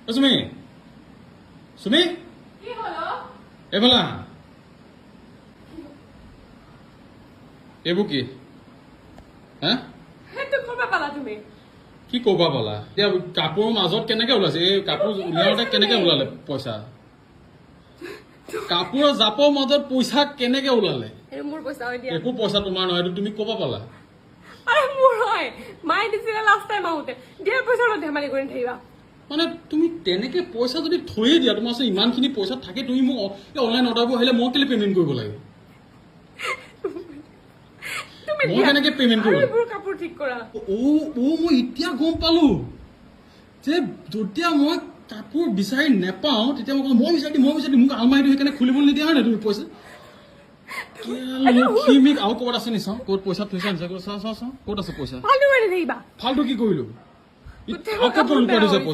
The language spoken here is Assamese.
সুমি সুমি কি হলো এবেলা এইবোৰ কি হা সেইটো কবা পালা তুমি কি কবা পালা এতিয়া কাপোৰৰ মাজত কেনেকে ওলাইছে এই কাপোৰ উলিয়াওঁতে কেনেকে ওলালে পইচা কাপোৰৰ জাপৰ মাজত পইচা কেনেকে ওলালে এই মোৰ পইচা হয় দিয়া একো পইচা তোমাৰ নহয় এইটো তুমি কবা পালা আৰে মোৰ হয় মাই দিছিলে লাষ্ট টাইম আহোতে দিয়া পইচা ধেমালি কৰি থাকিবা মানে তুমি তেনেকে পইচা যদি থৈয়ে দিয়া তোমাৰ ওচৰত ইমানখিনি পইচা থাকে তুমি মোক অনলাইন অৰ্ডাৰবোৰ আহিলে মই কেলে পেমেণ্ট কৰিব লাগে মই কেনেকে পেমেণ্ট কৰিম এইবোৰ কাপোৰ ঠিক কৰা মই এতিয়া গম পালো যে যেতিয়া মই কাপোৰ বিচাৰি নেপাওঁ তেতিয়া মই বিচাৰি মোক আলমাৰীটো সেইকাৰণে খুলিব নিদিয়া হয় নাই তুমি পইচা লক্ষ্মীক আৰু ক'ৰবাত আছে নি চাওঁ ক'ত পইচা থৈছা নিচা চাওঁ ক'ত আছে পইচা ফালতু কৰি থাকিবা ফাল্টু কি কৰিলো আৰু ক'ত লুকুৱাই থৈছা পইচা